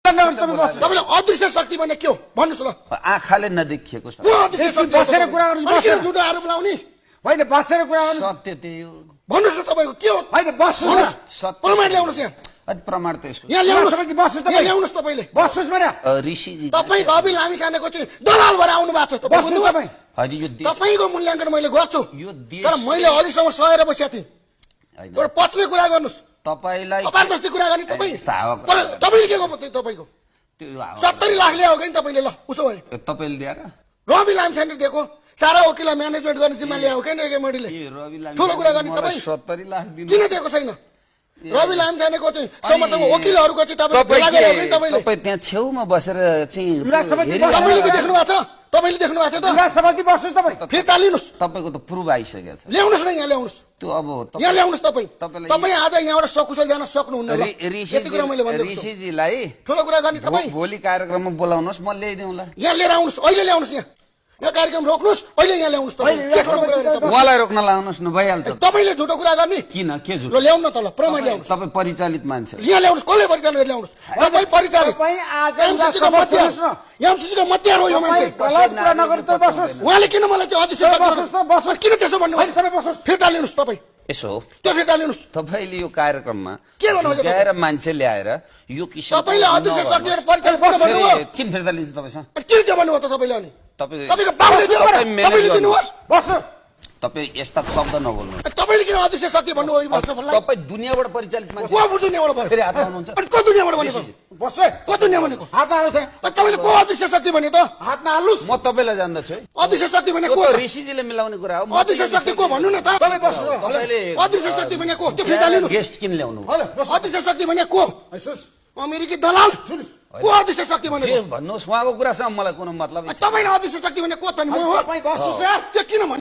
तपाईले अदृश्य शक्ति भने के हो भन्नुस् ल आँखाले नदेखिएको को अदृश्य शक्ति बसेर कुरा गर्नु अनि किन झुटो आरोप लाउने होइन बसेर कुरा गर्नु सत्य त्यही हो भन्नुस् न तपाईको के हो होइन बस्नुहोस् सत्य प्रमाण ल्याउनुस् यहाँ अनि प्रमाण त यसो यहाँ ल्याउनुस् बस्नुहोस् यहाँ ल्याउनुस् तपाईले बस्नुहोस् भने ऋषिजी तपाई रवि लामिछानेको चाहिँ दलाल भएर आउनु भएको छ बस्नुहोस् तपाईँ होइन यो देश तपाईको मूल्याङ्कन मैले गर्छु यो देश तर मैले अहिलेसम्म सहेर बसेको थिएँ होइन एउटा पछ्ने कुरा गर्नुस् तपाईलाई अपारदर्शी कुरा गर्ने तपाईँ यस्तो हावा तर तपाईँले के गर्नु तपाईँको त्यो हावा- 70 लाख ल्यायो कि तपाईँले ल उसो भए तपाईँले दिएर रवि लामिछाने दिएको सारा वकिललाई म्यानेजमेन्ट गर्ने जिम्मा ल्यायो कि मोडीले ए रवि लामी ठुलो कुरा गर्ने तपाईँ 70 लाख दिनु किन दिएको छैन रवि लामिछानेको चाहिँ समर्थनमा वकिलहरूको चाहिँ तपाईँ भेला गरेको कि तपाईँले तपाईँ त्यहाँ छेउमा बसेर चाहिँ युवराज सभाजी हेरि- तपाईँले के देख्नु भएको छ तपाईँले देख्नु भएको थियो त सभाजी बस्नुहोस् तपाईँ फिर्ता लिनुहोस् तपाईँको त प्रुभ आइसकेको छ ल्याउनुहोस् न यहाँ ल्याउनुहोस् त्यो अब यहाँ ल्याउनुहोस् तपाईँ तपाईँलाई- तपाईँ आज यहाँबाट सकुशल जान सक्नुहुन्न ल यति कुरा मैले भनिदिएको छु ऋषिजीलाई ठुलो कुरा गर्ने तपाईँ भोलि कार्यक्रममा बोलाउनुहोस् म ल्याइदिउँला यहाँ लिएर आउनुहोस् अहिले ल्याउनुहोस् यहाँ यो कार्यक्रम रोक्नुहोस् अहिले यहाँ ल्याउनुहोस् तपाईँ के ठुलो कुरा गर्ने तपाईँ? उहाँलाई रोक्न लाउनुहोस् न भइहाल्छ तपाईँले झुटो कुरा गर्ने किन के झुट ल ल्याउनु न त ल प्रमाण ल्याउनुहोस् तपाईँ परिचालित मान्छे यहाँ ल्याउनुहोस् कसले परिचालन गरेर ल्याउनुहोस् तपाईँ परिचालन तपाईँ आज एमसीसी को मध्यार एमसीसी को मध्यार हो यो मान्छे गलत कुरा नगर्नु त बस्नुहोस् उहाँले किन मलाई चाहिँ अध्यक्ष बस्नुहोस् न, बस्नुहोस्। किन त्यसो भन्नु होइन, तपाईँ बस्नुहोस्। फिर्ता लिनुहोस् तपाईँ यसो त्यो फिर्ता लिनुहोस् तपाईँले यो कार्यक्रममा के गर्नु खोजेको? झुक्याएर मान्छे ल्याएर यो किसिमको तपाईँले अध्यक्ष नगर्नुहोस्। शक्तिहरू परिचालन किन भन्नुभयो फेरि किन फिर्ता लिन्छ तपाईँसँग अनि किन त्यो भन्नुभयो त तपाईँले अनि तपाईँ तपाईँको बाबुले दियो तपाईँ म्यानेज तपाईँले दिनुहोस् बस्नु तपाईँ यस्ता शब्द नबोल्नु तपाईँले किन अध्यक्ष शक्ति भन्नुभयो यो सफललाई तपाईँ दुनियाँबाट परिचालित मान्छे को दुनियाँबाट भयो फेरि हात लाउनुहुन्छ अनि को दुनियाँबाट भनेको बस्नु है। को दुनियाँ भनेको हात हाल्नु थिएँ अनि तपाईँले को अध्यक्ष शक्ति भने त हात नहाल्नुहोस् म तपाईँलाई जान्दछु है अध्यक्ष शक्ति भने त्यो को त त? ऋषिजीले मिलाउने कुरा हो म अध्यक्ष शक्ति को भन्नु न त तपाईँ बस्नु तपाईँले अध्यक्ष शक्ति भने को त्यो फिर्ता लिनुहोस् गेस्ट किन ल्याउनु हेलो बस्नु अध्यक्ष शक्ति भने को सुन्नुहोस् अमेरिकी दलाल को अध्यक्ष शक्ति भने जे भन्नुहोस् उहाँको कुरासँग मलाई कुनै मतलब तपाईँले अध्यक्ष शक्ति भने को त नि म हो तपाईँ बस्नुहोस् यार त्यो किन भन्नु